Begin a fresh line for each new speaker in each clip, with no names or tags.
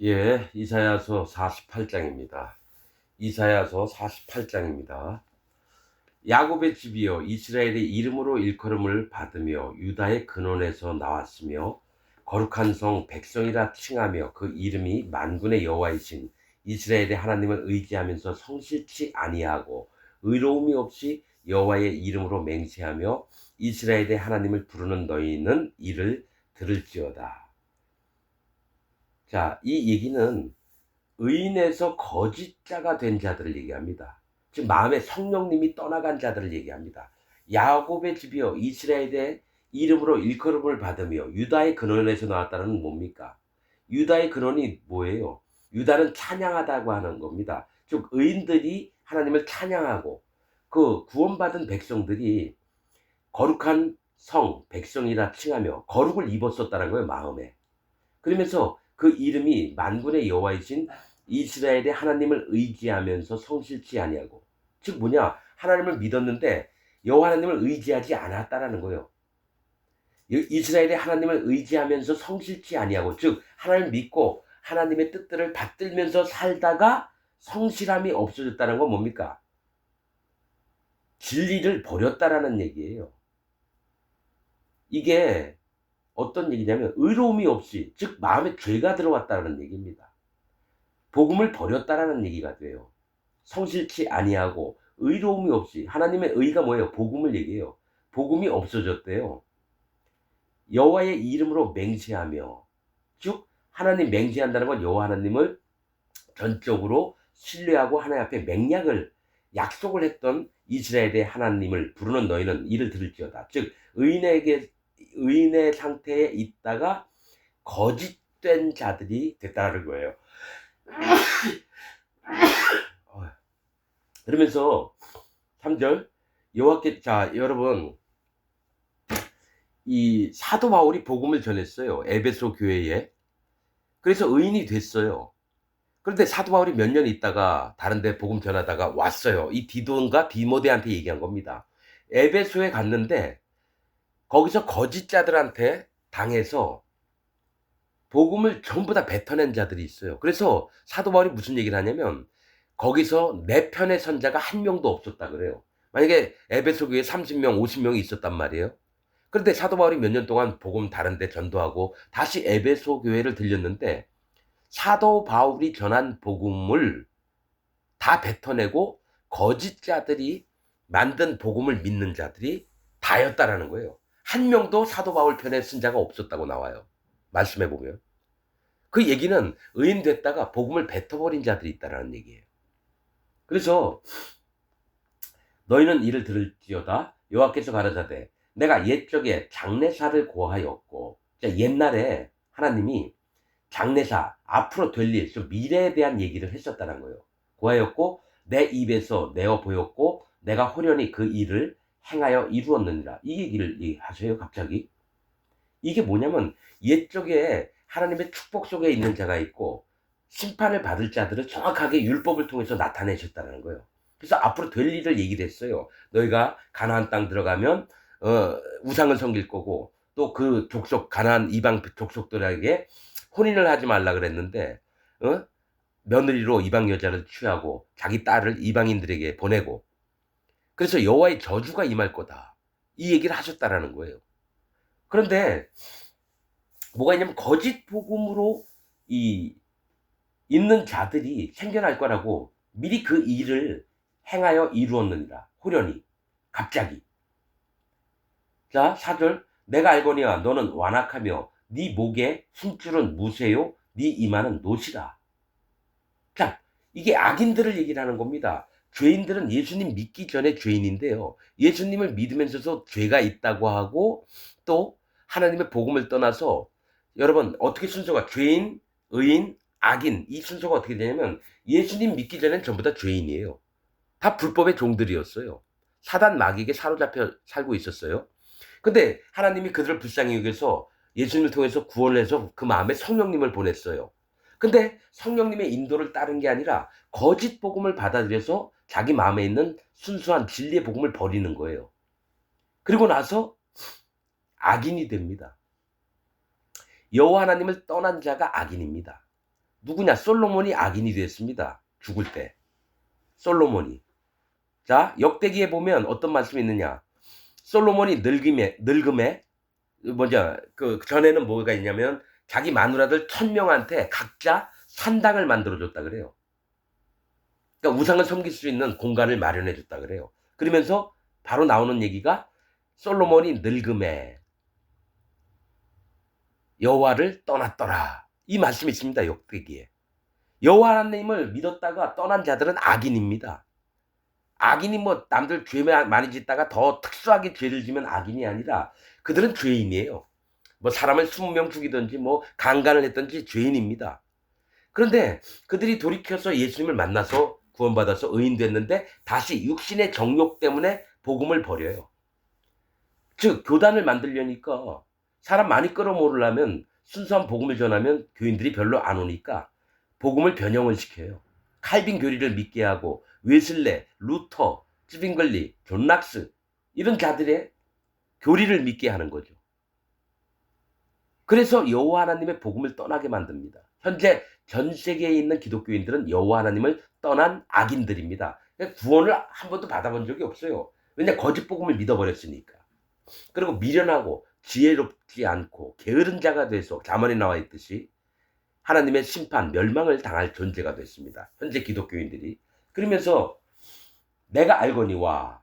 예, 이사야서 48장입니다. 이사야서 48장입니다. 야곱의 집이여 이스라엘의 이름으로 일컬음을 받으며 유다의 근원에서 나왔으며 거룩한 성 백성이라 칭하며 그 이름이 만군의 여호와이신 이스라엘의 하나님을 의지하면서 성실치 아니하고 의로움이 없이 여호와의 이름으로 맹세하며 이스라엘의 하나님을 부르는 너희는 이를 들을지어다. 자, 이 얘기는 의인에서 거짓자가 된 자들을 얘기합니다. 즉 마음에 성령님이 떠나간 자들을 얘기합니다. 야곱의 집이여 이스라엘의 이름으로 일컬음을 받으며 유다의 근원에서 나왔다는 뭡니까? 유다의 근원이 뭐예요? 유다는 찬양하다고 하는 겁니다. 즉 의인들이 하나님을 찬양하고 그 구원받은 백성들이 거룩한 성 백성이라 칭하며 거룩을 입었었다는 거예요, 마음에. 그러면서 그 이름이 만군의 여호와이신 이스라엘의 하나님을 의지하면서 성실치 아니하고, 즉 뭐냐, 하나님을 믿었는데 여호와 하나님을 의지하지 않았다라는 거예요. 이스라엘의 하나님을 의지하면서 성실치 아니하고, 즉 하나님을 믿고 하나님의 뜻들을 받들면서 살다가 성실함이 없어졌다는 건 뭡니까? 진리를 버렸다라는 얘기예요. 이게 어떤 얘기냐면 의로움이 없이, 즉 마음에 죄가 들어왔다는 얘기입니다. 복음을 버렸다라는 얘기가 돼요. 성실치 아니하고 의로움이 없이, 하나님의 의가 뭐예요? 복음을 얘기해요. 복음이 없어졌대요. 여호와의 이름으로 맹세하며, 즉 하나님 맹세한다는 건 여호와 하나님을 전적으로 신뢰하고 하나님 앞에 맹약을 약속을 했던 이스라엘의 하나님을 부르는 너희는 이를 들을지어다. 즉 의인의 상태에 있다가 거짓된 자들이 됐다는 거예요. 그러면서 3절 여호와께, 자 여러분, 이 사도 바울이 복음을 전했어요, 에베소 교회에. 그래서 의인이 됐어요. 그런데 사도 바울이 몇 년 있다가 다른 데 복음 전하다가 왔어요. 이 디도인가 디모데한테 얘기한 겁니다. 에베소에 갔는데 거기서 거짓자들한테 당해서 복음을 전부 다 뱉어낸 자들이 있어요. 그래서 사도 바울이 무슨 얘기를 하냐면 거기서 내 편의 선자가 한 명도 없었다 그래요. 만약에 에베소 교회에 30명, 50명이 있었단 말이에요. 그런데 사도 바울이 몇 년 동안 복음 다른 데 전도하고 다시 에베소 교회를 들렸는데 사도 바울이 전한 복음을 다 뱉어내고 거짓자들이 만든 복음을 믿는 자들이 다였다라는 거예요. 한 명도 사도 바울 편에 쓴 자가 없었다고 나와요. 말씀해 보면. 그 얘기는 의인 됐다가 복음을 뱉어버린 자들이 있다라는 얘기예요. 그래서 너희는 이를 들을지어다. 여호와께서 가라사대 내가 옛적에 장래사를 고하였고, 옛날에 하나님이 장래사, 앞으로 될 일, 좀 미래에 대한 얘기를 했었다는 거예요. 고하였고 내 입에서 내어 보였고 내가 호련히 그 일을 행하여 이루었느니라. 이 얘기를 하세요 갑자기. 이게 뭐냐면 옛적에 하나님의 축복 속에 있는 자가 있고 심판을 받을 자들을 정확하게 율법을 통해서 나타내셨다는 거예요. 그래서 앞으로 될 일을 얘기를 했어요. 너희가 가나안 땅 들어가면 우상을 섬길 거고, 또 그 족속 가나안 이방 족속들에게 혼인을 하지 말라 그랬는데 며느리로 이방 여자를 취하고 자기 딸을 이방인들에게 보내고, 그래서 여호와의 저주가 임할 거다, 이 얘기를 하셨다라는 거예요. 그런데 뭐가 있냐면 거짓 복음으로 이 있는 자들이 생겨날 거라고 미리 그 일을 행하여 이루었느니라. 호련히, 갑자기. 자 4절 내가 알거니와 너는 완악하며 네 목에 힘줄은 무쇠요 네 이마는 노시라. 자, 이게 악인들을 얘기를 하는 겁니다. 죄인들은 예수님 믿기 전에 죄인인데요, 예수님을 믿으면서도 죄가 있다고 하고 또 하나님의 복음을 떠나서, 여러분 어떻게 순서가 죄인, 의인, 악인, 이 순서가 어떻게 되냐면 예수님 믿기 전엔 전부 다 죄인이에요. 다 불법의 종들이었어요. 사단 마귀에게 사로잡혀 살고 있었어요. 근데 하나님이 그들을 불쌍히 여겨서 예수님을 통해서 구원을 해서 그 마음에 성령님을 보냈어요. 근데 성령님의 인도를 따른 게 아니라 거짓 복음을 받아들여서 자기 마음에 있는 순수한 진리의 복음을 버리는 거예요. 그리고 나서 악인이 됩니다. 여호와 하나님을 떠난 자가 악인입니다. 누구냐? 솔로몬이 악인이 됐습니다. 죽을 때. 솔로몬이. 자, 역대기에 보면 어떤 말씀이 있느냐? 솔로몬이 늙음에 먼저 그 전에는 뭐가 있냐면 자기 마누라들 1000명한테 각자 산당을 만들어 줬다 그래요. 그러니까 우상을 섬길 수 있는 공간을 마련해 줬다 그래요. 그러면서 바로 나오는 얘기가 솔로몬이 늙음에 여호와를 떠났더라. 이 말씀이 있습니다. 역대기에. 여호와 하나님을 믿었다가 떠난 자들은 악인입니다. 악인이 뭐 남들 죄 많이 짓다가 더 특수하게 죄를 지면 악인이 아니라 그들은 죄인이에요. 뭐 사람을 20명 죽이든지 뭐 강간을 했든지 죄인입니다. 그런데 그들이 돌이켜서 예수님을 만나서 구원받아서 의인 됐는데 다시 육신의 정욕 때문에 복음을 버려요. 즉 교단을 만들려니까 사람 많이 끌어모으려면 순수한 복음을 전하면 교인들이 별로 안 오니까 복음을 변형을 시켜요. 칼빈 교리를 믿게 하고 웨슬레, 루터, 즈빙글리, 존 락스 이런 자들의 교리를 믿게 하는 거죠. 그래서 여호와 하나님의 복음을 떠나게 만듭니다. 현재 전 세계에 있는 기독교인들은 여호와 하나님을 떠난 악인들입니다. 구원을 한 번도 받아본 적이 없어요. 왜냐 거짓 복음을 믿어버렸으니까. 그리고 미련하고 지혜롭지 않고 게으른 자가 돼서 잠언에 나와 있듯이 하나님의 심판, 멸망을 당할 존재가 됐습니다. 현재 기독교인들이. 그러면서 내가 알거니와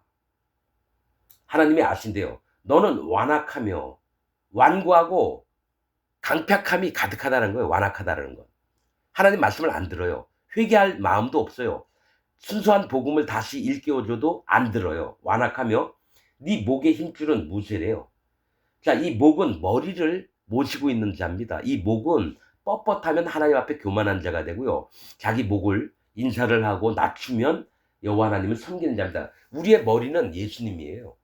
하나님이 아신대요. 너는 완악하며 완고하고 강팍함이 가득하다는 거예요. 완악하다는 건. 하나님 말씀을 안 들어요. 회개할 마음도 없어요. 순수한 복음을 다시 일깨워줘도 안 들어요. 완악하며 네 목의 힘줄은 무쇠래요. 자, 이 목은 머리를 모시고 있는 자입니다. 이 목은 뻣뻣하면 하나님 앞에 교만한 자가 되고요. 자기 목을 인사를 하고 낮추면 여호와 하나님을 섬기는 자입니다. 우리의 머리는 예수님이에요.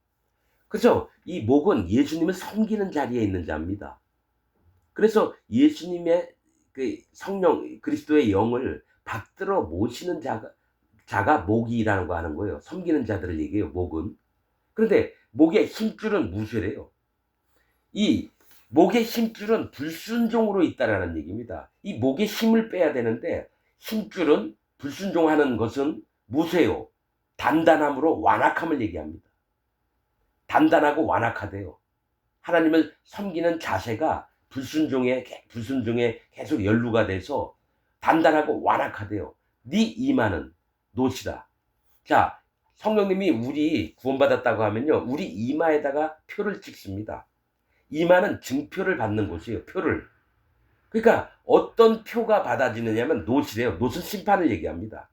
그래서 이 목은 예수님을 섬기는 자리에 있는 자입니다. 그래서 예수님의 그 성령 그리스도의 영을 받들어 모시는 자가 목이라는 거 하는 거예요. 섬기는 자들을 얘기해요. 목은. 그런데 목의 힘줄은 무쇠래요. 이 목의 힘줄은 불순종으로 있다라는 얘기입니다. 이 목의 힘을 빼야 되는데 힘줄은 불순종하는 것은 무쇠요. 단단함으로 완악함을 얘기합니다. 단단하고 완악하대요. 하나님을 섬기는 자세가 불순종에 계속 연루가 돼서 단단하고 완악하대요. 네 이마는 노시다. 자, 성령님이 우리 구원받았다고 하면요. 우리 이마에다가 표를 찍습니다. 이마는 증표를 받는 곳이에요. 표를. 그러니까 어떤 표가 받아지느냐면 노시래요. 노은 심판을 얘기합니다.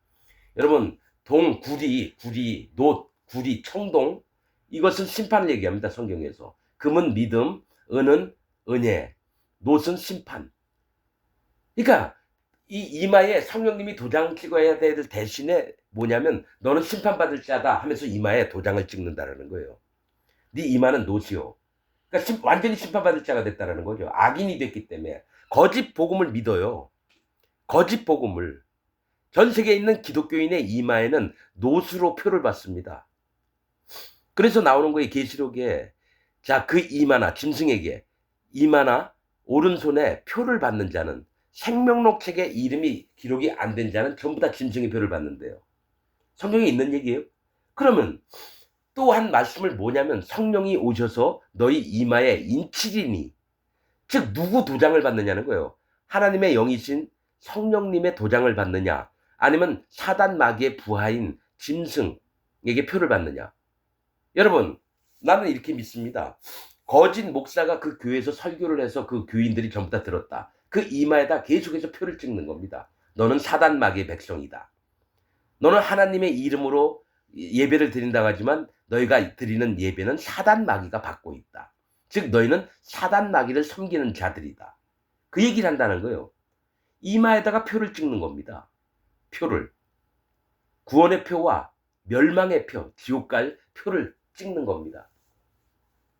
여러분 구리, 구리, 청동 이것은 심판을 얘기합니다. 성경에서. 금은 믿음, 은은 은혜, 노은 심판. 그러니까 이 이마에 성령님이 도장 찍어야 될 대신에 뭐냐면 너는 심판받을 자다 하면서 이마에 도장을 찍는다라는 거예요. 네 이마는 노시오. 그러니까 완전히 심판받을 자가 됐다는 거죠. 악인이 됐기 때문에. 거짓 복음을 믿어요. 거짓 복음을. 전 세계에 있는 기독교인의 이마에는 노수로 표를 받습니다. 그래서 나오는 거예요. 계시록에. 자, 그 이마나 짐승에게 이마나 오른손에 표를 받는 자는 생명록 책에 이름이 기록이 안 된 자는 전부 다 짐승의 표를 받는데요. 성경에 있는 얘기예요. 그러면 또 한 말씀을 뭐냐면 성령이 오셔서 너희 이마에 인치리니 즉 누구 도장을 받느냐는 거예요. 하나님의 영이신 성령님의 도장을 받느냐 아니면 사단 마귀의 부하인 짐승에게 표를 받느냐. 여러분 나는 이렇게 믿습니다. 거짓 목사가 그 교회에서 설교를 해서 그 교인들이 전부 다 들었다. 그 이마에다 계속해서 표를 찍는 겁니다. 너는 사단 마귀의 백성이다. 너는 하나님의 이름으로 예배를 드린다고 하지만 너희가 드리는 예배는 사단 마귀가 받고 있다. 즉 너희는 사단 마귀를 섬기는 자들이다. 그 얘기를 한다는 거예요. 이마에다가 표를 찍는 겁니다. 표를. 구원의 표와 멸망의 표, 지옥 갈 표를 찍는 겁니다.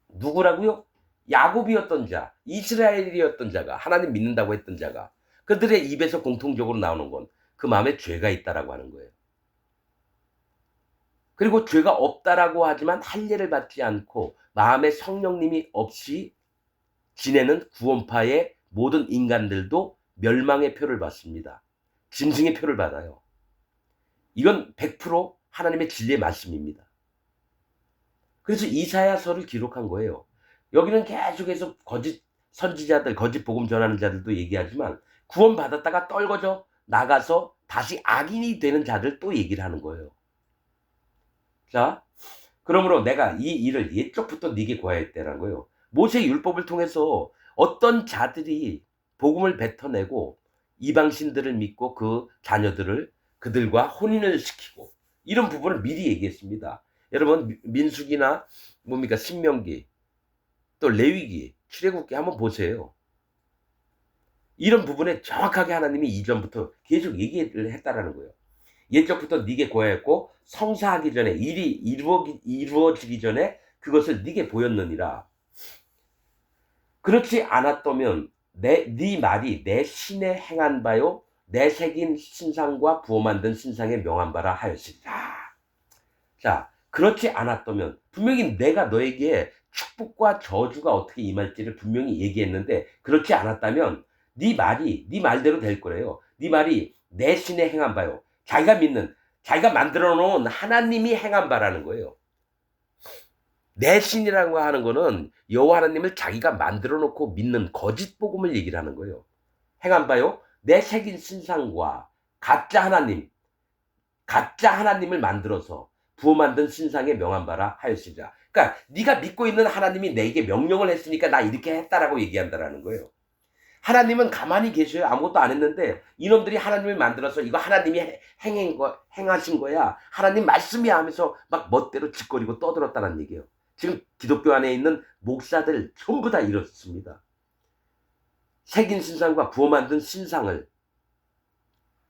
누구라고요? 야곱이었던 자, 이스라엘이었던 자가, 하나님 믿는다고 했던 자가 그들의 입에서 공통적으로 나오는 건 그 마음에 죄가 있다라고 하는 거예요. 그리고 죄가 없다라고 하지만 할례를 받지 않고 마음에 성령님이 없이 지내는 구원파의 모든 인간들도 멸망의 표를 받습니다. 짐승의 표를 받아요. 이건 100% 하나님의 진리의 말씀입니다. 그래서 이사야서를 기록한 거예요. 여기는 계속해서 거짓 선지자들, 거짓 복음 전하는 자들도 얘기하지만 구원받았다가 떨궈져 나가서 다시 악인이 되는 자들 또 얘기를 하는 거예요. 자, 그러므로 내가 이 일을 옛적부터 네게 고하였다라는 거예요. 모세 율법을 통해서 어떤 자들이 복음을 뱉어내고 이방신들을 믿고 그 자녀들을 그들과 혼인을 시키고 이런 부분을 미리 얘기했습니다. 여러분 민수기나 뭡니까 신명기 또 레위기 출애굽기 한번 보세요. 이런 부분에 정확하게 하나님이 이전부터 계속 얘기를 했다라는 거예요. 옛적부터 네게 고하였고 성사하기 전에 일이 이루어지기 전에 그것을 네게 보였느니라. 그렇지 않았다면 네 말이 내 신에 행한 바요 내 새긴 신상과 부어 만든 신상에 명한 바라 하였으리라. 자, 그렇지 않았다면 분명히 내가 너에게 축복과 저주가 어떻게 임할지를 분명히 얘기했는데 그렇지 않았다면 네 말대로 될 거래요. 네 말이 내 신에 행한 바요. 자기가 믿는 자기가 만들어 놓은 하나님이 행한 바라는 거예요. 내 신이라고 하는 거는 여호와 하나님을 자기가 만들어 놓고 믿는 거짓 복음을 얘기를 하는 거예요. 행한 바요 내 새긴 신상과 가짜 하나님을 만들어서 부어 만든 신상에 명한 바라 하였으리라. 그러니까 네가 믿고 있는 하나님이 내게 명령을 했으니까 나 이렇게 했다라고 얘기한다라는 거예요. 하나님은 가만히 계셔요. 아무것도 안 했는데 이놈들이 하나님을 만들어서 이거 하나님이 행하신 거야. 하나님 말씀이야 하면서 막 멋대로 짓거리고 떠들었다는 얘기예요. 지금 기독교 안에 있는 목사들 전부 다 이렇습니다. 새긴 신상과 부어 만든 신상을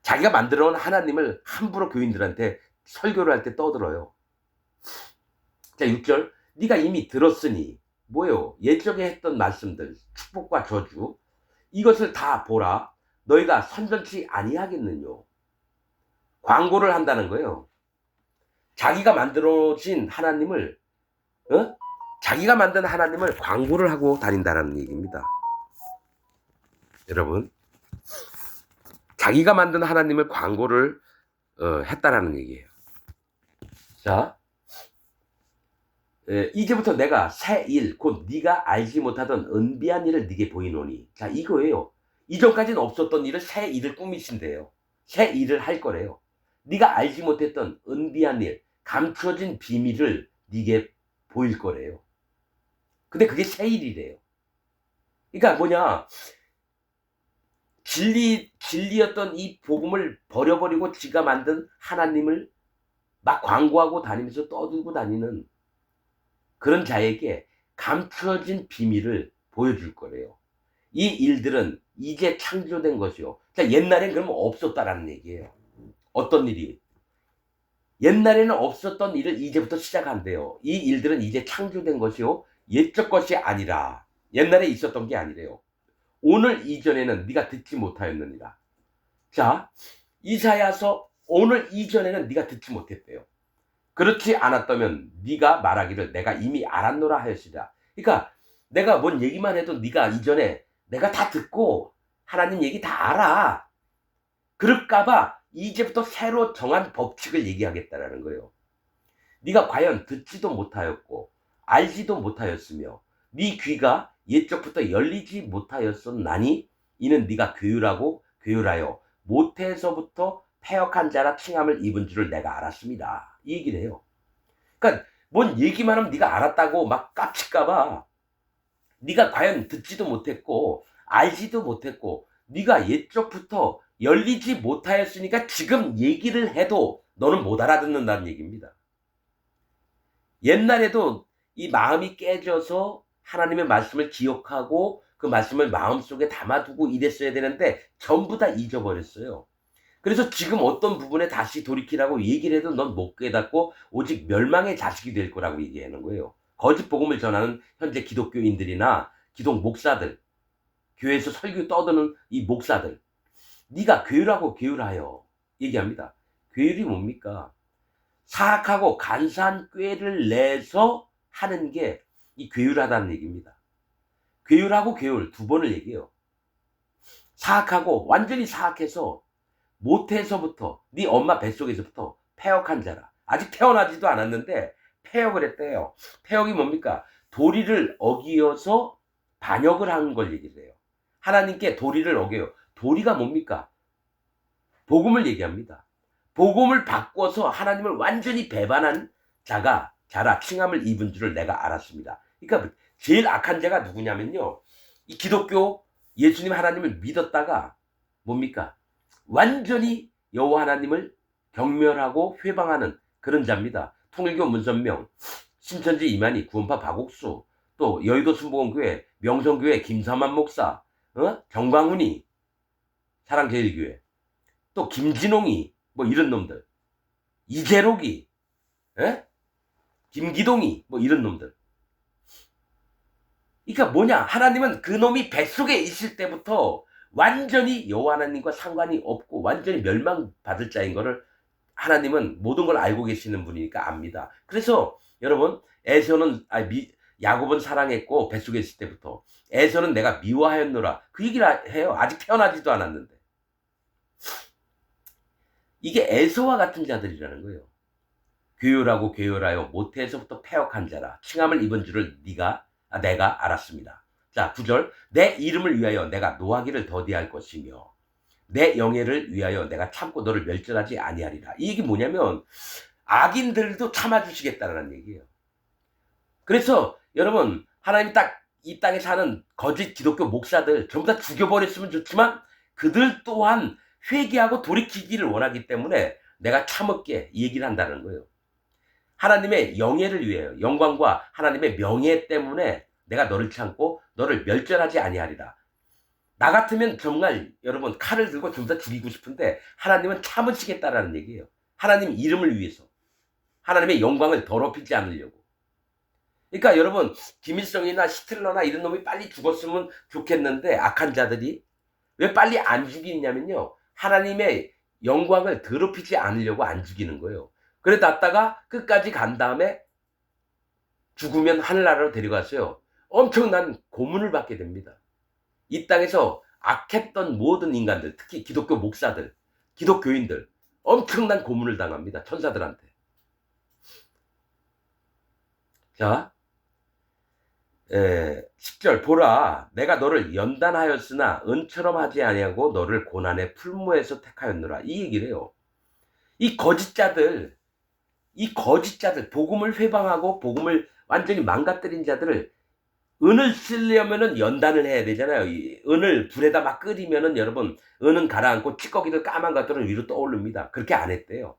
자기가 만들어 놓은 하나님을 함부로 교인들한테 설교를 할 때 떠들어요. 자 6절 네가 이미 들었으니 뭐예요? 예적에 했던 말씀들 축복과 저주 이것을 다 보라. 너희가 선전치 아니하겠느냐. 광고를 한다는 거예요. 자기가 만들어진 하나님을 자기가 만든 하나님을 광고를 하고 다닌다는 얘기입니다. 여러분 자기가 만든 하나님을 광고를 했다라는 얘기예요. 자 이제부터 내가 새 일 곧 네가 알지 못하던 은비한 일을 네게 보이노니 자 이거예요. 이전까지는 없었던 일을 새 일을 꾸미신대요. 새 일을 할 거래요. 네가 알지 못했던 은비한 일 감춰진 비밀을 네게 보일 거래요. 근데 그게 새 일이래요. 그러니까 뭐냐 진리였던 이 복음을 버려버리고 지가 만든 하나님을 막 광고하고 다니면서 떠들고 다니는 그런 자에게 감춰진 비밀을 보여줄 거래요. 이 일들은 이제 창조된 것이요. 자, 옛날엔 그러면 없었다라는 얘기예요. 어떤 일이? 옛날에는 없었던 일을 이제부터 시작한대요. 이 일들은 이제 창조된 것이요. 옛적 것이 아니라 옛날에 있었던 게 아니래요. 오늘 이전에는 네가 듣지 못하였느니라. 자, 이사야서 오늘 이전에는 네가 듣지 못했대요. 그렇지 않았다면 네가 말하기를 내가 이미 알았노라 하였으리라. 그러니까 내가 뭔 얘기만 해도 네가 이전에 내가 다 듣고 하나님 얘기 다 알아. 그럴까봐 이제부터 새로 정한 법칙을 얘기하겠다라는 거예요. 네가 과연 듣지도 못하였고 알지도 못하였으며 네 귀가 옛적부터 열리지 못하였었나니 이는 네가 교율하여 모태에서부터 패역한 자라 칭함을 입은 줄을 내가 알았습니다. 이 얘기를 해요. 그러니까 뭔 얘기만 하면 네가 알았다고 막 깝칠까봐 네가 과연 듣지도 못했고 알지도 못했고 네가 옛적부터 열리지 못하였으니까 지금 얘기를 해도 너는 못 알아듣는다는 얘기입니다. 옛날에도 이 마음이 깨져서 하나님의 말씀을 기억하고 그 말씀을 마음속에 담아두고 이랬어야 되는데 전부 다 잊어버렸어요. 그래서 지금 어떤 부분에 다시 돌이키라고 얘기를 해도 넌 못 깨닫고 오직 멸망의 자식이 될 거라고 얘기하는 거예요. 거짓 복음을 전하는 현재 기독교인들이나 기독 목사들, 교회에서 설교 떠드는 이 목사들, 네가 교율하여 얘기합니다. 교율이 뭡니까? 사악하고 간사한 꾀를 내서 하는 게 이 교율하다는 얘기입니다. 교율하고 교율 두 번을 얘기해요. 사악하고 완전히 사악해서 모태에서부터 네 엄마 뱃속에서부터 패역한 자라. 아직 태어나지도 않았는데 패역을 했대요. 패역이 뭡니까? 도리를 어기어서 반역을 한 걸 얘기를 해요. 하나님께 도리를 어겨요. 도리가 뭡니까? 복음을 얘기합니다. 복음을 바꿔서 하나님을 완전히 배반한 자라 칭함을 입은 줄을 내가 알았습니다. 그러니까 제일 악한 자가 누구냐면요. 이 기독교 예수님 하나님을 믿었다가 뭡니까? 완전히 여호와 하나님을 경멸하고 회방하는 그런 자입니다. 통일교 문선명, 신천지 이만희, 구원파 박옥수, 또 여의도 순복음교회, 명성교회 김삼환 목사, 정광훈이, 사랑제일교회, 또 김진홍이, 뭐 이런 놈들, 이재록이, 김기동이, 뭐 이런 놈들. 그러니까 뭐냐? 하나님은 그 놈이 뱃속에 있을 때부터 완전히 여호와 하나님과 상관이 없고 완전히 멸망받을 자인 거를 하나님은 모든 걸 알고 계시는 분이니까 압니다. 그래서 여러분, 야곱은 사랑했고 뱃속에 있을 때부터 에서는 내가 미워하였노라. 그 얘기를 해요. 아직 태어나지도 않았는데. 이게 에서와 같은 자들이라는 거예요. 괴율하여 모태에서부터 패역한 자라 칭함을 입은 줄을 내가 알았습니다. 자, 9절. 내 이름을 위하여 내가 노하기를 더디할 것이며 내 영예를 위하여 내가 참고 너를 멸절하지 아니하리라. 이 얘기 뭐냐면 악인들도 참아주시겠다는 얘기예요. 그래서 여러분, 하나님 딱 이 땅에 사는 거짓 기독교 목사들 전부 다 죽여버렸으면 좋지만 그들 또한 회개하고 돌이키기를 원하기 때문에 내가 참을게, 이 얘기를 한다는 거예요. 하나님의 영예를 위하여, 영광과 하나님의 명예 때문에 내가 너를 참고 너를 멸절하지 아니하리라. 나 같으면 정말 여러분 칼을 들고 전부 다 죽이고 싶은데 하나님은 참으시겠다라는 얘기예요. 하나님 이름을 위해서, 하나님의 영광을 더럽히지 않으려고. 그러니까 여러분, 김일성이나 히틀러나 이런 놈이 빨리 죽었으면 좋겠는데 악한 자들이 왜 빨리 안 죽이냐면요, 하나님의 영광을 더럽히지 않으려고 안 죽이는 거예요. 그래 놨다가 끝까지 간 다음에 죽으면 하늘나라로 데려갔어요. 엄청난 고문을 받게 됩니다. 이 땅에서 악했던 모든 인간들, 특히 기독교 목사들, 기독교인들 엄청난 고문을 당합니다. 천사들한테. 자, 10절. 보라, 내가 너를 연단하였으나 은처럼 하지 아니하고 너를 고난의 풀무에서 택하였노라. 이 얘기를 해요. 이 거짓자들, 복음을 회방하고 복음을 완전히 망가뜨린 자들을, 은을 쓰려면은 연단을 해야 되잖아요. 이 은을 불에다 막 끓이면은 여러분, 은은 가라앉고 찌꺼기들 까만 것들은 위로 떠오릅니다. 그렇게 안 했대요.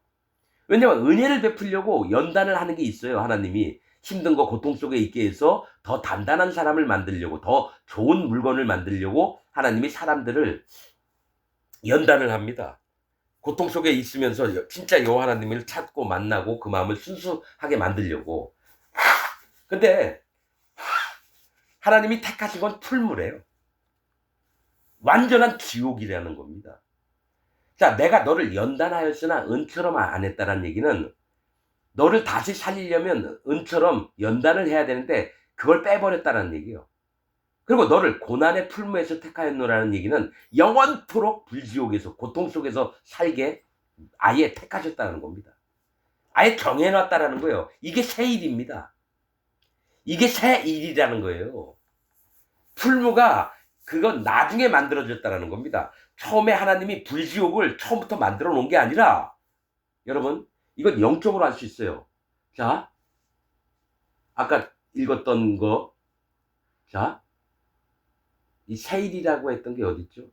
왜냐면 은혜를 베풀려고 연단을 하는 게 있어요. 하나님이 힘든 거 고통 속에 있게 해서 더 단단한 사람을 만들려고, 더 좋은 물건을 만들려고 하나님이 사람들을 연단을 합니다. 고통 속에 있으면서 진짜 여호와 하나님을 찾고 만나고 그 마음을 순수하게 만들려고. 근데 하나님이 택하신 건 풀무래요. 완전한 지옥이라는 겁니다. 자, 내가 너를 연단하였으나 은처럼 안 했다는 얘기는 너를 다시 살리려면 은처럼 연단을 해야 되는데 그걸 빼버렸다는 얘기예요. 그리고 너를 고난의 풀무에서 택하였노라는 얘기는 영원토록 불지옥에서 고통 속에서 살게 아예 택하셨다는 겁니다. 아예 정해놨다라는 거예요. 이게 새 일입니다. 이게 새 일이라는 거예요. 풀무가 그건 나중에 만들어졌다라는 겁니다. 처음에 하나님이 불지옥을 처음부터 만들어 놓은 게 아니라, 여러분, 이건 영적으로 할 수 있어요. 자, 아까 읽었던 거, 자, 이 세일이라고 했던 게 어딨죠?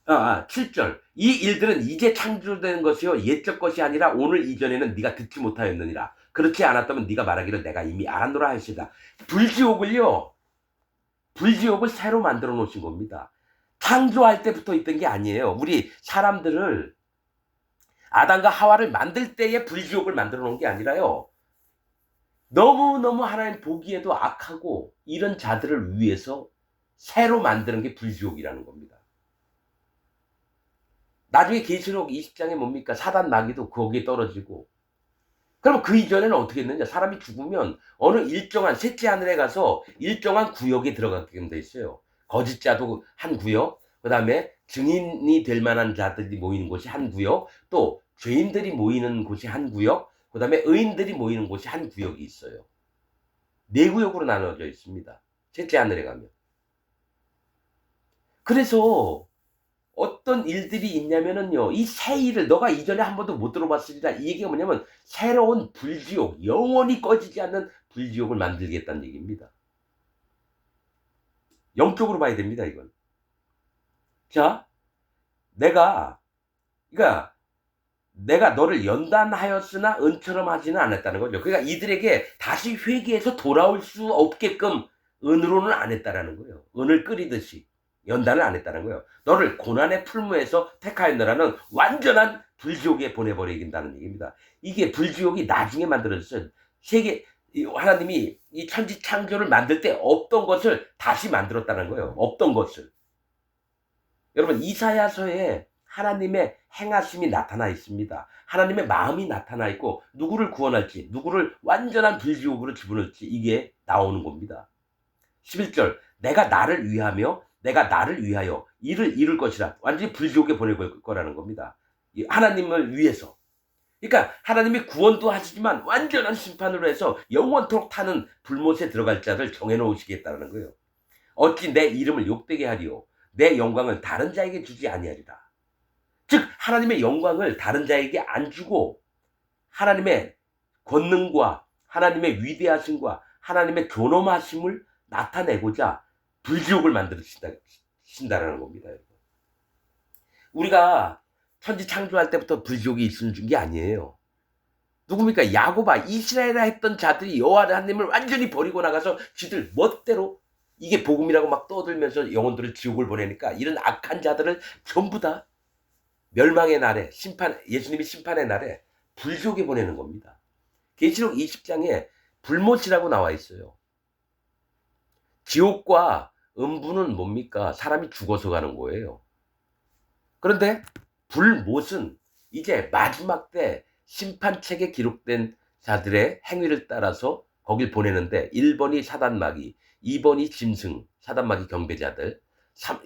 7절. 이 일들은 이제 창조된 것이요 옛적 것이 아니라 오늘 이전에는 네가 듣지 못하였느니라. 그렇지 않았다면 네가 말하기를 내가 이미 알았노라 하시다. 불지옥을 새로 만들어 놓으신 겁니다. 창조할 때부터 있던 게 아니에요. 우리 사람들을, 아담과 하와를 만들 때에 불지옥을 만들어 놓은 게 아니라요, 너무너무 하나님 보기에도 악하고 이런 자들을 위해서 새로 만드는 게 불지옥이라는 겁니다. 나중에 계시록 20장에 뭡니까? 사단 마귀도 거기에 떨어지고. 그럼 그 이전에는 어떻게 했느냐? 사람이 죽으면 어느 일정한 셋째 하늘에 가서 일정한 구역에 들어가게 돼 있어요. 거짓자도 한 구역, 그 다음에 증인이 될 만한 자들이 모이는 곳이 한 구역, 또 죄인들이 모이는 곳이 한 구역, 그 다음에 의인들이 모이는 곳이 한 구역이 있어요. 네 구역으로 나눠져 있습니다. 셋째 하늘에 가면. 그래서 어떤 일들이 있냐면은요, 이 새 일을 너가 이전에 한 번도 못 들어봤으리라. 이 얘기가 뭐냐면 새로운 불지옥, 영원히 꺼지지 않는 불지옥을 만들겠다는 얘기입니다. 영적으로 봐야 됩니다, 이건. 자, 그러니까 내가 너를 연단하였으나 은처럼 하지는 않았다는 거죠. 그러니까 이들에게 다시 회개해서 돌아올 수 없게끔 은으로는 안 했다라는 거예요. 은을 끓이듯이 연단을 안 했다는 거예요. 너를 고난의 풀무에서 택하였느라는 완전한 불지옥에 보내버리긴다는 얘기입니다. 이게 불지옥이 나중에 만들어졌어요. 하나님이 이 천지 창조를 만들 때 없던 것을 다시 만들었다는 거예요. 없던 것을. 여러분, 이사야서에 하나님의 행하심이 나타나 있습니다. 하나님의 마음이 나타나 있고 누구를 구원할지, 누구를 완전한 불지옥으로 집어넣을지 이게 나오는 겁니다. 11절, 내가 나를 위하여 이를 이룰 것이라. 완전히 불지옥에 보낼 거라는 겁니다. 하나님을 위해서. 그러니까 하나님이 구원도 하시지만 완전한 심판으로 해서 영원토록 타는 불못에 들어갈 자를 정해놓으시겠다는 거예요. 어찌 내 이름을 욕되게 하리요, 내 영광을 다른 자에게 주지 아니하리라. 즉 하나님의 영광을 다른 자에게 안 주고 하나님의 권능과 하나님의 위대하심과 하나님의 존엄하심을 나타내고자 불지옥을 만드신다는 겁니다. 우리가 천지 창조할 때부터 불지옥이 있은 게 아니에요. 누굽니까? 야곱아, 이스라엘아 했던 자들이 여호와 하나님을 완전히 버리고 나가서 지들 멋대로 이게 복음이라고 막 떠들면서 영혼들을 지옥을 보내니까 이런 악한 자들을 전부 다 멸망의 날에 예수님이 심판의 날에 불지옥에 보내는 겁니다. 계시록 20장에 불못이라고 나와 있어요. 지옥과 음부는 뭡니까? 사람이 죽어서 가는 거예요. 그런데 불못은 이제 마지막 때 심판책에 기록된 자들의 행위를 따라서 거길 보내는데 1번이 사단마귀, 2번이 짐승, 사단마귀 경배자들,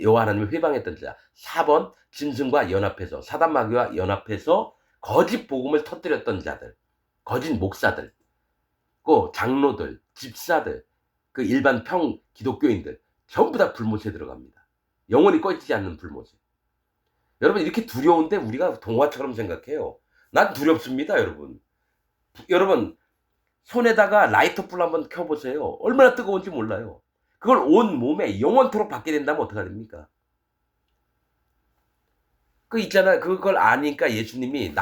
여호와 하나님을 회방했던 자, 4번 짐승과 연합해서 사단마귀와 연합해서 거짓 복음을 터뜨렸던 자들, 거짓 목사들, 그 장로들, 집사들, 그 일반 기독교인들 전부 다 불못에 들어갑니다. 영원히 꺼지지 않는 불못에. 여러분, 이렇게 두려운데 우리가 동화처럼 생각해요. 난 두렵습니다, 여러분. 여러분, 손에다가 라이터 불 한번 켜보세요. 얼마나 뜨거운지 몰라요. 그걸 온 몸에 영원토록 받게 된다면 어떡하 됩니까? 그걸 아니까 예수님이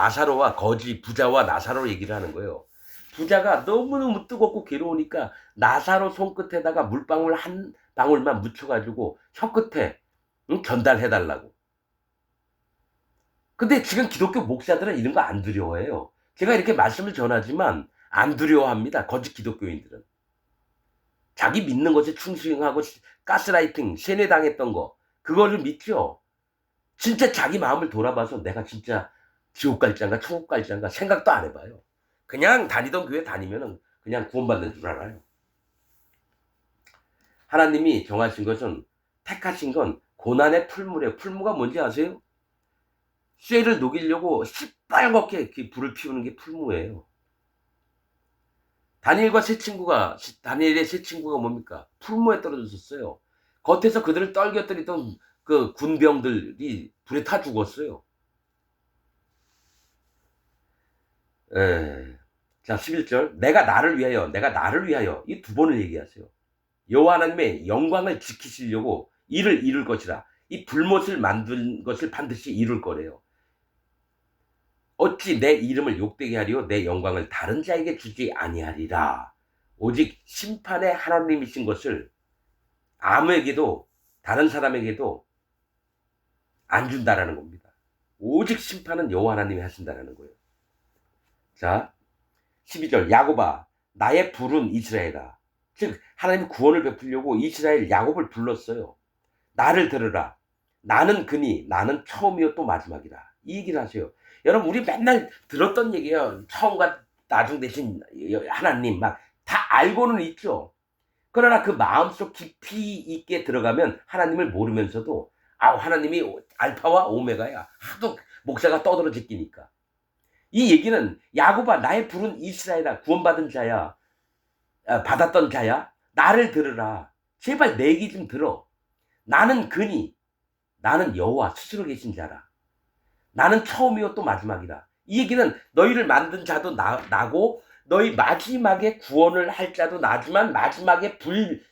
부자와 나사로 얘기를 하는 거예요. 부자가 너무너무 뜨겁고 괴로우니까 나사로 손끝에다가 물방울 한 방울만 묻혀가지고 혀끝에 전달해달라고. 근데 지금 기독교 목사들은 이런 거 안 두려워해요. 제가 이렇게 말씀을 전하지만 안 두려워합니다. 거짓 기독교인들은. 자기 믿는 것에 충실하고 가스라이팅, 세뇌당했던 거, 그거를 믿죠. 진짜 자기 마음을 돌아봐서 내가 진짜 지옥 갈지인가 천국 갈지인가 생각도 안 해봐요. 그냥 다니던 교회 다니면은 그냥 구원받는 줄 알아요. 하나님이 정하신 것은, 택하신 건 고난의 풀무래요. 풀무가 뭔지 아세요? 쇠를 녹이려고 시뻘겋게 이렇게 불을 피우는 게 풀무예요. 다니엘의 세 친구가 뭡니까? 풀무에 떨어졌었어요. 겉에서 그들을 떨겨뜨리던 그 군병들이 불에 타 죽었어요. 자, 11절. 내가 나를 위하여 이 두 번을 얘기하세요. 여호와 하나님의 영광을 지키시려고 이를 이룰 것이라. 이 불못을 만든 것을 반드시 이룰 거래요. 어찌 내 이름을 욕되게 하리요, 내 영광을 다른 자에게 주지 아니하리라. 오직 심판의 하나님이신 것을 아무에게도, 다른 사람에게도 안 준다라는 겁니다. 오직 심판은 여호와 하나님이 하신다라는 거예요. 자, 12절. 야곱아, 나의 부른 이스라엘아. 즉 하나님이 구원을 베풀려고 이스라엘 야곱을 불렀어요. 나를 들으라. 나는 처음이요 또 마지막이라. 이 얘기를 하세요. 여러분, 우리 맨날 들었던 얘기예요. 처음과 나중 대신 하나님 막 다 알고는 있죠. 그러나 그 마음속 깊이 있게 들어가면 하나님을 모르면서도 하나님이 알파와 오메가야. 하도 목사가 떠들어 제끼니까. 이 얘기는 야곱아, 나의 부른 이스라엘아, 구원받은 자야, 받았던 자야, 나를 들으라. 제발 내 얘기 좀 들어. 나는 그니, 나는 여호와 스스로 계신 자라. 나는 처음이요 또 마지막이라. 이 얘기는 너희를 만든 자도 나고 너희 마지막에 구원을 할 자도 나지만 마지막에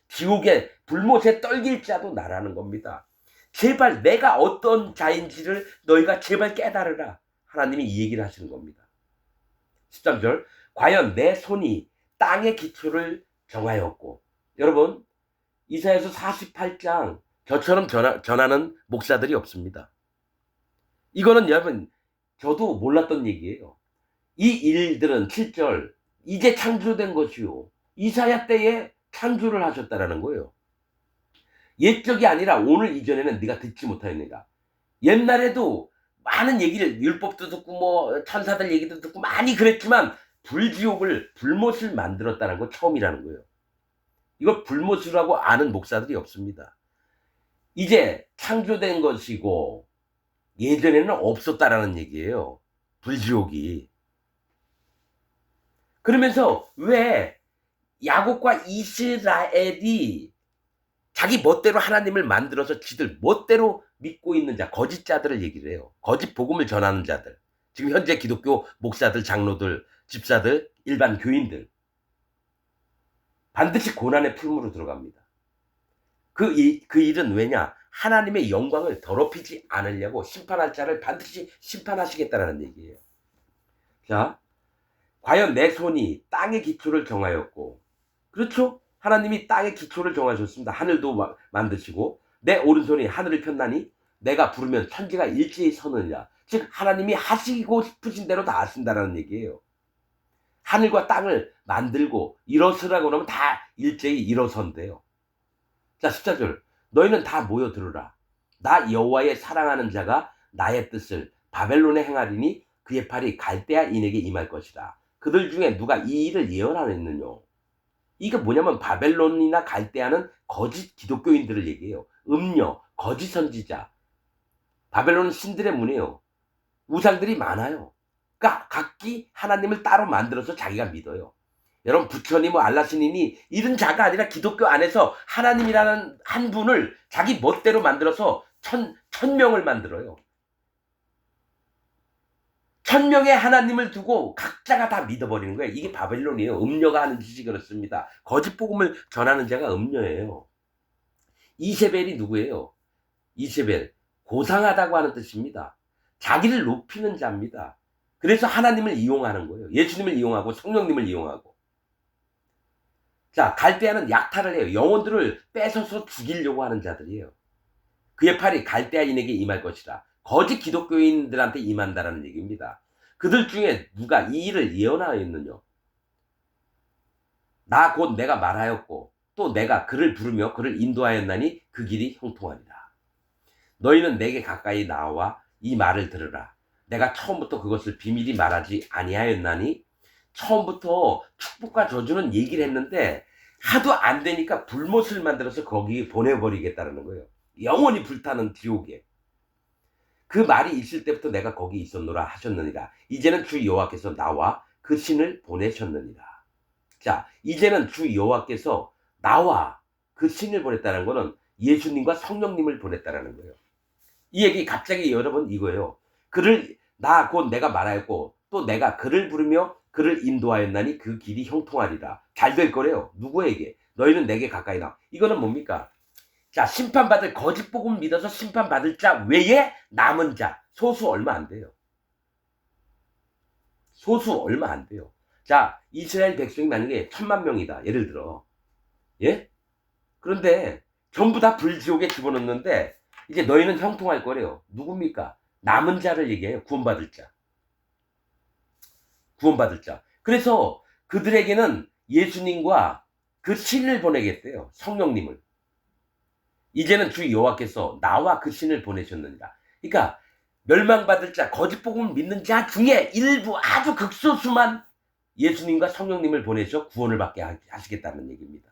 지옥에 불못에 떨길 자도 나라는 겁니다. 제발 내가 어떤 자인지를 너희가 제발 깨달으라. 하나님이 이 얘기를 하시는 겁니다. 13절, 과연 내 손이 땅의 기초를 정하였고. 여러분, 이사야서 48장 저처럼 전하는 목사들이 없습니다. 이거는 여러분 저도 몰랐던 얘기예요. 이 일들은 7절, 이제 창조된 것이요, 이사야 때에 창조를 하셨다라는 거예요. 옛적이 아니라 오늘 이전에는 네가 듣지 못하였느니라. 옛날에도 많은 얘기를, 율법도 듣고 뭐 천사들 얘기도 듣고 많이 그랬지만 불못을 만들었다는 거 처음이라는 거예요. 이걸 불못이라고 아는 목사들이 없습니다. 이제 창조된 것이고 예전에는 없었다라는 얘기예요. 불지옥이. 그러면서 왜 야곱과 이스라엘이 자기 멋대로 하나님을 만들어서 지들 멋대로 믿고 있는 자, 거짓 자들을 얘기를 해요. 거짓 복음을 전하는 자들. 지금 현재 기독교 목사들, 장로들, 집사들, 일반 교인들. 반드시 고난의 풀무로 들어갑니다. 그 일은 왜냐? 하나님의 영광을 더럽히지 않으려고 심판할 자를 반드시 심판하시겠다라는 얘기예요. 자, 과연 내 손이 땅의 기초를 정하였고, 그렇죠? 하나님이 땅의 기초를 정하셨습니다. 하늘도 만드시고, 내 오른손이 하늘을 폈나니 내가 부르면 천지가 일제히 서느니라. 즉 하나님이 하시고 싶으신 대로 다 하신다라는 얘기예요. 하늘과 땅을 만들고 일어서라고 그러면 다 일제히 일어선대요. 자, 14절, 너희는 다 모여 들으라. 나 여호와의 사랑하는 자가 나의 뜻을 바벨론에 행하리니 그의 팔이 갈대아 인에게 임할 것이라. 그들 중에 누가 이 일을 예언하였느냐. 이게 뭐냐면 바벨론이나 갈대아는 거짓 기독교인들을 얘기해요. 음녀, 거짓 선지자. 바벨론은 신들의 문이에요. 우상들이 많아요. 그러니까 각기 하나님을 따로 만들어서 자기가 믿어요. 여러분, 부처님, 알라신이니 이런 자가 아니라 기독교 안에서 하나님이라는 한 분을 자기 멋대로 만들어서 천명을 만들어요. 천명의 하나님을 두고 각자가 다 믿어버리는 거예요. 이게 바벨론이에요. 음녀가 하는 짓이 그렇습니다. 거짓 복음을 전하는 자가 음녀예요. 이세벨이 누구예요? 이세벨, 고상하다고 하는 뜻입니다. 자기를 높이는 자입니다. 그래서 하나님을 이용하는 거예요. 예수님을 이용하고 성령님을 이용하고. 자, 갈대아는 약탈을 해요. 영혼들을 뺏어서 죽이려고 하는 자들이에요. 그의 팔이 갈대아인에게 임할 것이라. 거짓 기독교인들한테 임한다라는 얘기입니다. 그들 중에 누가 이 일을 예언하였느냐. 나 곧 내가 말하였고 또 내가 그를 부르며 그를 인도하였나니 그 길이 형통하리라. 너희는 내게 가까이 나와 이 말을 들으라. 내가 처음부터 그것을 비밀히 말하지 아니하였나니. 처음부터 축복과 저주는 얘기를 했는데 하도 안 되니까 불못을 만들어서 거기 보내버리겠다는 거예요. 영원히 불타는 지옥에. 그 말이 있을 때부터 내가 거기 있었노라 하셨느니라. 이제는 주 여호와께서 나와 그 신을 보내셨느니라. 자, 이제는 주 여호와께서 나와 그 신을 보냈다는 거는 예수님과 성령님을 보냈다는 거예요. 이 얘기 갑자기 여러분 이거예요. 나 곧 내가 말하였고 또 내가 그를 부르며 그를 인도하였나니 그 길이 형통하리라. 잘 될 거래요. 누구에게? 너희는 내게 가까이 나. 이거는 뭡니까? 자, 심판받을, 거짓 복음 믿어서 심판받을 자 외에 남은 자, 소수 얼마 안 돼요. 소수 얼마 안 돼요. 자, 이스라엘 백성이 만약에 1000만 명이다. 예를 들어. 예? 그런데 전부 다 불지옥에 집어넣는데 이제 너희는 형통할 거래요. 누굽니까? 남은 자를 얘기해요. 구원받을 자. 구원받을 자. 그래서 그들에게는 예수님과 그 신을 보내겠대요. 성령님을. 이제는 주 여호와께서 나와 그 신을 보내셨느니라. 그러니까 멸망받을 자, 거짓 복음을 믿는 자 중에 일부 아주 극소수만 예수님과 성령님을 보내셔 구원을 받게 하시겠다는 얘기입니다.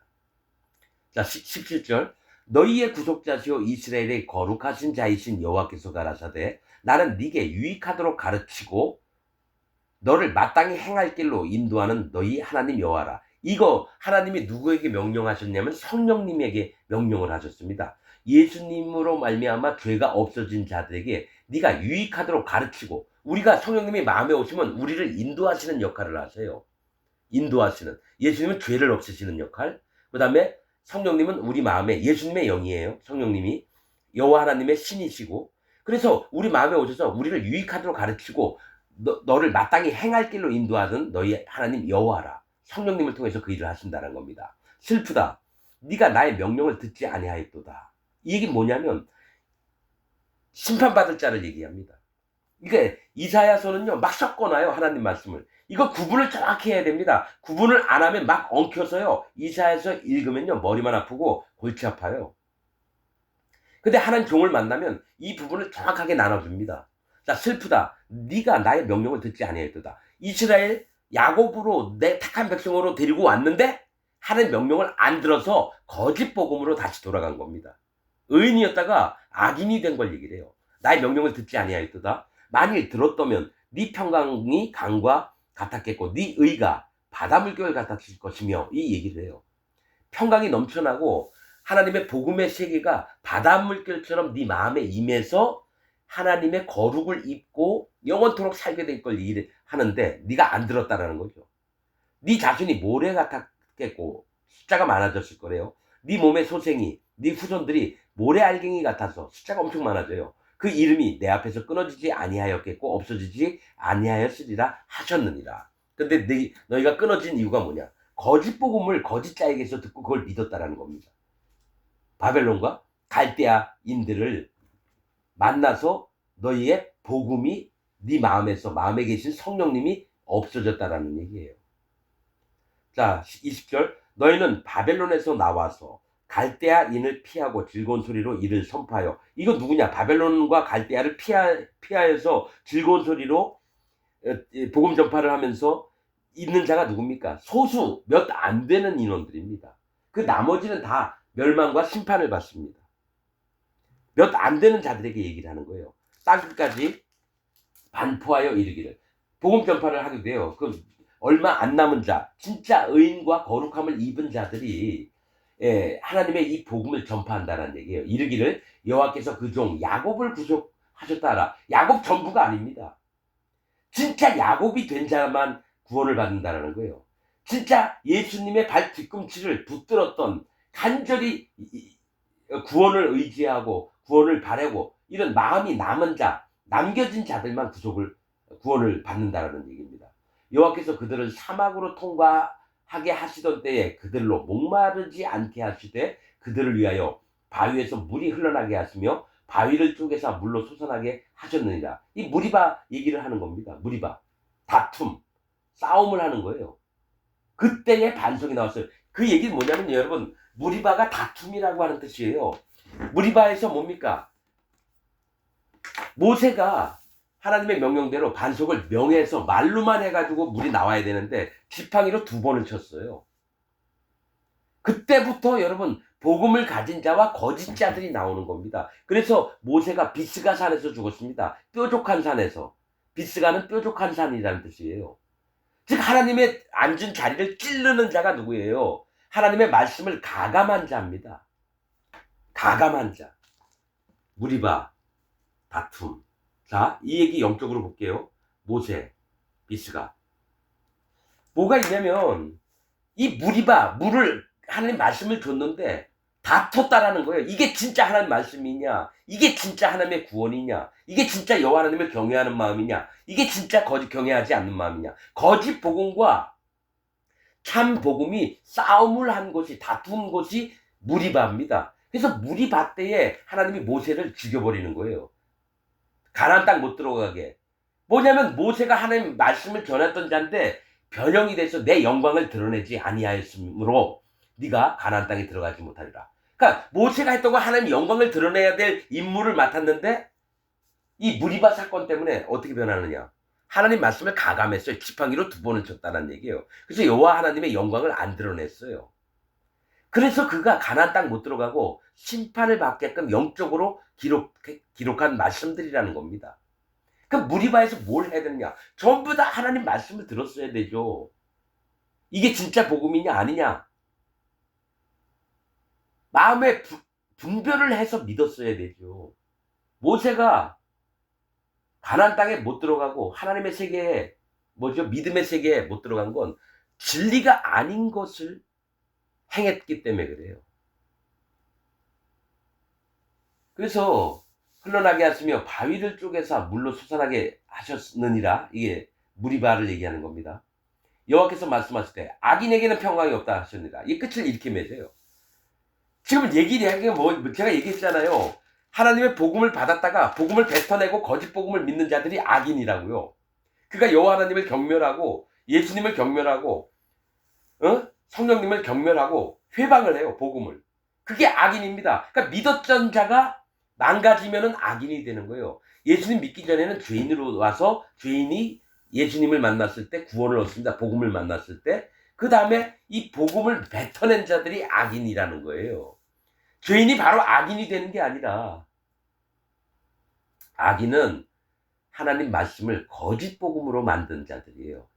자, 17절. 너희의 구속자시오 이스라엘의 거룩하신 자이신 여호와께서 가라사대 나는 네게 유익하도록 가르치고 너를 마땅히 행할 길로 인도하는 너희 하나님 여호와라. 이거 하나님이 누구에게 명령하셨냐면 성령님에게 명령을 하셨습니다. 예수님으로 말미암아 죄가 없어진 자들에게 네가 유익하도록 가르치고, 우리가 성령님이 마음에 오시면 우리를 인도하시는 역할을 하세요. 인도하시는, 예수님은 죄를 없애시는 역할, 그 다음에 성령님은 우리 마음에, 예수님의 영이에요. 성령님이 여호와 하나님의 신이시고, 그래서 우리 마음에 오셔서 우리를 유익하도록 가르치고 너를 마땅히 행할 길로 인도하는 너희 하나님 여호와라. 성령님을 통해서 그 일을 하신다는 겁니다. 슬프다. 네가 나의 명령을 듣지 아니하였도다. 이 얘기는 뭐냐면 심판받을 자를 얘기합니다. 이게 이사야서는요 막 섞어놔요. 하나님 말씀을. 이거 구분을 정확히 해야 됩니다. 구분을 안 하면 막 엉켜서요. 이사야서 읽으면요 머리만 아프고 골치 아파요. 근데 하나님 종을 만나면 이 부분을 정확하게 나눠줍니다. 자, 슬프다. 네가 나의 명령을 듣지 아니하였도다. 이스라엘 야곱으로 내 택한 백성으로 데리고 왔는데 하나님 명령을 안 들어서 거짓 복음으로 다시 돌아간 겁니다. 의인이었다가 악인이 된 걸 얘기를 해요. 나의 명령을 듣지 아니하였도다. 만일 들었다면 네 평강이 강과 같았겠고 네 의가 바다 물결 같았을 것이며 이 얘기를 해요. 평강이 넘쳐나고 하나님의 복음의 세계가 바다 물결처럼 네 마음에 임해서 하나님의 거룩을 입고 영원토록 살게 될 걸 하는데 네가 안 들었다라는 거죠. 네 자신이 모래 같았겠고 숫자가 많아졌을 거래요. 네 몸의 소생이, 네 후손들이 모래 알갱이 같아서 숫자가 엄청 많아져요. 그 이름이 내 앞에서 끊어지지 아니하였겠고 없어지지 아니하였으리라 하셨느니라. 근데 너희가 끊어진 이유가 뭐냐? 거짓 복음을 거짓 자에게서 듣고 그걸 믿었다라는 겁니다. 바벨론과 갈대아인들을 만나서 너희의 복음이 네 마음에서, 마음에 계신 성령님이 없어졌다라는 얘기예요. 자, 20절. 너희는 바벨론에서 나와서 갈대아인을 피하고 즐거운 소리로 이를 선포하여. 이거 누구냐? 바벨론과 갈대아를 피하여서 즐거운 소리로 복음 전파를 하면서 있는 자가 누굽니까? 소수 몇 안 되는 인원들입니다. 그 나머지는 다 멸망과 심판을 받습니다. 몇 안 되는 자들에게 얘기를 하는 거예요. 땅끝까지 반포하여 이르기를. 복음 전파를 하게 돼요. 그 얼마 안 남은 자, 진짜 의인과 거룩함을 입은 자들이 하나님의 이 복음을 전파한다는 얘기예요. 이르기를 여호와께서 그 종 야곱을 구속하셨다라. 야곱 전부가 아닙니다. 진짜 야곱이 된 자만 구원을 받는다는 거예요. 진짜 예수님의 발 뒤꿈치를 붙들었던, 간절히 구원을 의지하고 구원을 바라고 이런 마음이 남은 자, 남겨진 자들만 구원을 받는다는 얘기입니다. 여호와께서 그들을 사막으로 통과하게 하시던 때에 그들로 목마르지 않게 하시되 그들을 위하여 바위에서 물이 흘러나게 하시며 바위를 쪼개서 물로 솟아나게 하셨느니라. 이 무리바 얘기를 하는 겁니다. 무리바. 다툼, 싸움을 하는 거예요. 그때의 반성이 나왔어요. 그 얘기는 뭐냐면 여러분, 무리바가 다툼이라고 하는 뜻이에요. 무리바에서 뭡니까? 모세가 하나님의 명령대로 반석을 명해서 말로만 해가지고 물이 나와야 되는데 지팡이로 2번을 쳤어요. 그때부터 여러분 복음을 가진 자와 거짓 자들이 나오는 겁니다. 그래서 모세가 비스가 산에서 죽었습니다. 뾰족한 산에서. 비스가는 뾰족한 산이라는 뜻이에요. 즉 하나님의 앉은 자리를 찌르는 자가 누구예요? 하나님의 말씀을 가감한 자입니다. 가감한 자. 무리바, 다툼. 자, 이 얘기 영적으로 볼게요. 모세, 비스가. 뭐가 있냐면 이 무리바, 물을 하나님 말씀을 줬는데 다퉜다라는 거예요. 이게 진짜 하나님 말씀이냐? 이게 진짜 하나님의 구원이냐? 이게 진짜 여호와 하나님을 경외하는 마음이냐? 이게 진짜 거짓 경외하지 않는 마음이냐? 거짓 복음과 참 복음이 싸움을 한 곳이, 다툰 곳이 무리바입니다. 그래서 무리바 때에 하나님이 모세를 죽여버리는 거예요. 가나안 땅 못 들어가게. 뭐냐면 모세가 하나님 말씀을 전했던 자인데 변형이 돼서 내 영광을 드러내지 아니하였으므로 네가 가나안 땅에 들어가지 못하리라. 그러니까 모세가 했던 거 하나님 영광을 드러내야 될 임무를 맡았는데 이 무리바 사건 때문에 어떻게 변하느냐? 하나님 말씀을 가감했어요. 지팡이로 2번을 쳤다는 얘기예요. 그래서 여호와 하나님의 영광을 안 드러냈어요. 그래서 그가 가나안 땅 못 들어가고 심판을 받게끔 영적으로 기록한 말씀들이라는 겁니다. 그럼 무리바에서 뭘 해야 되느냐? 전부 다 하나님 말씀을 들었어야 되죠. 이게 진짜 복음이냐 아니냐? 마음에 분별을 해서 믿었어야 되죠. 모세가 가나안 땅에 못 들어가고 하나님의 세계에 믿음의 세계에 못 들어간 건 진리가 아닌 것을 행했기 때문에 그래요. 그래서 흘러나게 하시며 바위를 쪼개사 물로 솟아나게 하셨느니라. 이게 무리바를 얘기하는 겁니다. 여호와께서 말씀하실 때 악인에게는 평강이 없다 하셨느니라. 이 끝을 이렇게 맺어요. 지금 얘기한 게 제가 얘기했잖아요. 하나님의 복음을 받았다가 복음을 뱉어내고 거짓 복음을 믿는 자들이 악인이라고요. 그가 여호와 하나님을 경멸하고 예수님을 경멸하고 성령님을 경멸하고 회방을 해요. 복음을. 그게 악인입니다. 그러니까 믿었던 자가 망가지면은 악인이 되는 거예요. 예수님 믿기 전에는 죄인으로 와서 죄인이 예수님을 만났을 때 구원을 얻습니다. 복음을 만났을 때. 그 다음에 이 복음을 뱉어낸 자들이 악인이라는 거예요. 죄인이 바로 악인이 되는 게 아니라 악인은 하나님 말씀을 거짓 복음으로 만든 자들이에요.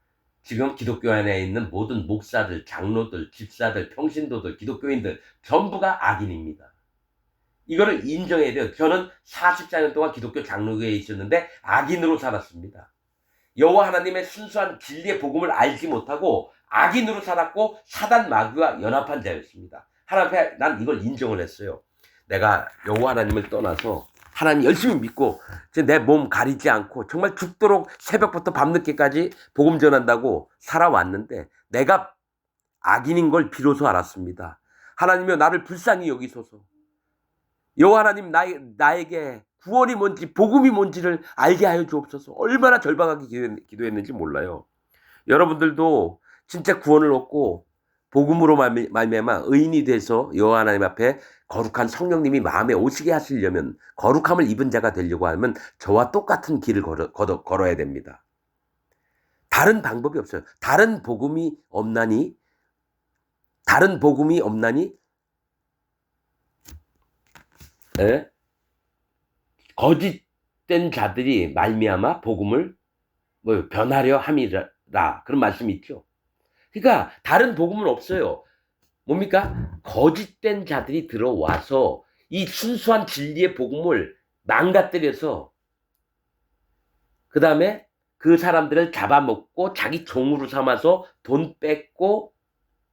지금 기독교 안에 있는 모든 목사들, 장로들, 집사들, 평신도들, 기독교인들 전부가 악인입니다. 이거를 인정해야 돼요. 저는 44년 동안 기독교 장로교회에 있었는데 악인으로 살았습니다. 여호와 하나님의 순수한 진리의 복음을 알지 못하고 악인으로 살았고 사단 마귀와 연합한 자였습니다. 하나님 앞에 난 이걸 인정을 했어요. 내가 여호와 하나님을 떠나서 하나님 열심히 믿고 내 몸 가리지 않고 정말 죽도록 새벽부터 밤늦게까지 복음 전한다고 살아왔는데 내가 악인인 걸 비로소 알았습니다. 하나님이여 나를 불쌍히 여기소서. 여호와 하나님 나에게 구원이 뭔지 복음이 뭔지를 알게 하여 주옵소서. 얼마나 절박하게 기도했는지 몰라요. 여러분들도 진짜 구원을 얻고 복음으로 말미암아 의인이 돼서 여호와 하나님 앞에 거룩한 성령님이 마음에 오시게 하시려면 거룩함을 입은 자가 되려고 하면 저와 똑같은 길을 걸어야 됩니다. 다른 방법이 없어요. 다른 복음이 없나니 거짓된 자들이 말미암아 복음을 변하려 함이라 그런 말씀이 있죠. 그러니까 다른 복음은 없어요. 뭡니까? 거짓된 자들이 들어와서 이 순수한 진리의 복음을 망가뜨려서 그 다음에 그 사람들을 잡아먹고 자기 종으로 삼아서 돈 뺏고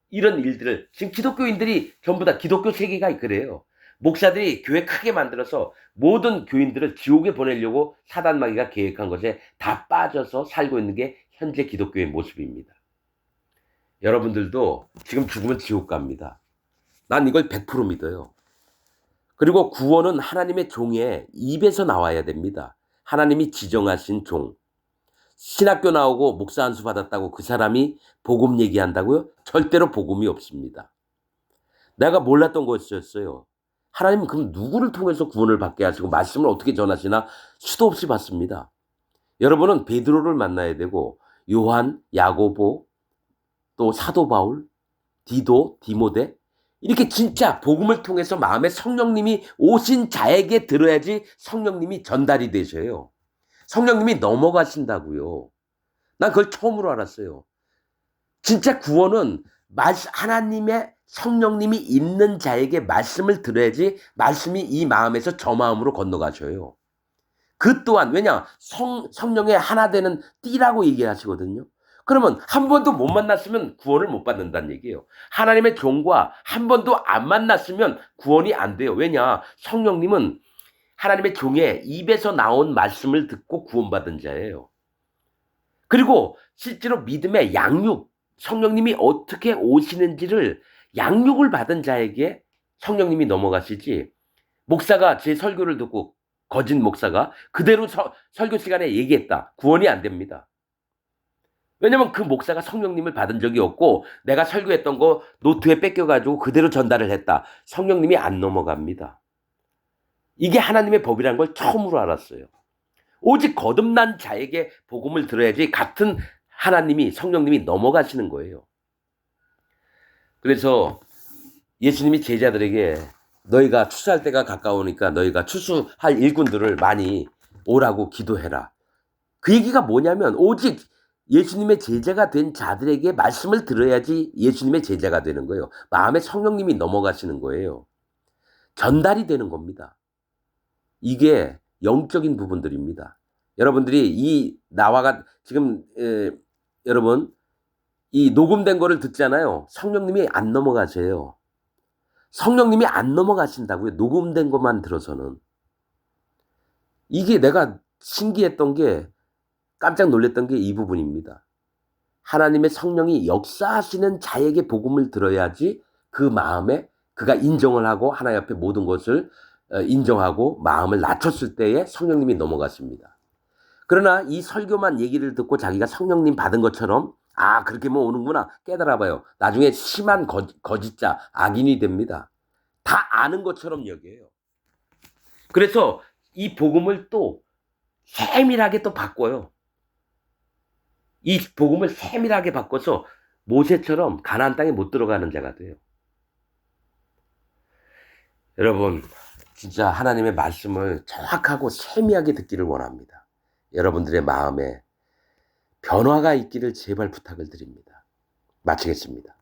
이런 일들을 지금 기독교인들이 전부 다 기독교 세계가 그래요. 목사들이 교회 크게 만들어서 모든 교인들을 지옥에 보내려고 사단 마귀가 계획한 것에 다 빠져서 살고 있는 게 현재 기독교의 모습입니다. 여러분들도 지금 죽으면 지옥 갑니다. 난 이걸 100% 믿어요. 그리고 구원은 하나님의 종의 입에서 나와야 됩니다. 하나님이 지정하신 종. 신학교 나오고 목사 안수 받았다고 그 사람이 복음 얘기한다고요? 절대로 복음이 없습니다. 내가 몰랐던 것이었어요. 하나님은 그럼 누구를 통해서 구원을 받게 하시고 말씀을 어떻게 전하시나 수도 없이 받습니다. 여러분은 베드로를 만나야 되고 요한, 야고보, 또 사도 바울, 디도, 디모데 이렇게 진짜 복음을 통해서 마음에 성령님이 오신 자에게 들어야지 성령님이 전달이 되셔요. 성령님이 넘어가신다고요. 난 그걸 처음으로 알았어요. 진짜 구원은 하나님의 성령님이 있는 자에게 말씀을 들어야지 말씀이 이 마음에서 저 마음으로 건너가셔요. 그 또한 왜냐 성령의 하나 되는 띠라고 얘기하시거든요. 그러면 한 번도 못 만났으면 구원을 못 받는다는 얘기예요. 하나님의 종과 한 번도 안 만났으면 구원이 안 돼요. 왜냐 성령님은 하나님의 종의 입에서 나온 말씀을 듣고 구원받은 자예요. 그리고 실제로 믿음의 양육, 성령님이 어떻게 오시는지를 양육을 받은 자에게 성령님이 넘어가시지 목사가 제 설교를 듣고 거짓 목사가 그대로 설교 시간에 얘기했다. 구원이 안 됩니다. 왜냐면 그 목사가 성령님을 받은 적이 없고 내가 설교했던 거 노트에 뺏겨가지고 그대로 전달을 했다. 성령님이 안 넘어갑니다. 이게 하나님의 법이라는 걸 처음으로 알았어요. 오직 거듭난 자에게 복음을 들어야지 같은 하나님이 성령님이 넘어가시는 거예요. 그래서 예수님이 제자들에게 너희가 추수할 때가 가까우니까 너희가 추수할 일꾼들을 많이 오라고 기도해라. 그 얘기가 뭐냐면 오직 예수님의 제자가 된 자들에게 말씀을 들어야지 예수님의 제자가 되는 거예요. 마음에 성령님이 넘어가시는 거예요. 전달이 되는 겁니다. 이게 영적인 부분들입니다. 여러분들이 이 나와가 지금 여러분 이 녹음된 거를 듣잖아요. 성령님이 안 넘어가세요. 성령님이 안 넘어가신다고요. 녹음된 것만 들어서는. 이게 내가 신기했던 게 깜짝 놀랐던 게 이 부분입니다. 하나님의 성령이 역사하시는 자에게 복음을 들어야지 그 마음에 그가 인정을 하고 하나님 앞에 모든 것을 인정하고 마음을 낮췄을 때에 성령님이 넘어갔습니다. 그러나 이 설교만 얘기를 듣고 자기가 성령님 받은 것처럼 아 그렇게 뭐 오는구나 깨달아봐요. 나중에 심한 거짓자 악인이 됩니다. 다 아는 것처럼 여겨요. 그래서 이 복음을 또 세밀하게 또 바꿔요. 이 복음을 세밀하게 바꿔서 모세처럼 가나안 땅에 못 들어가는 자가 돼요. 여러분 진짜 하나님의 말씀을 정확하고 세미하게 듣기를 원합니다. 여러분들의 마음에 변화가 있기를 제발 부탁을 드립니다. 마치겠습니다.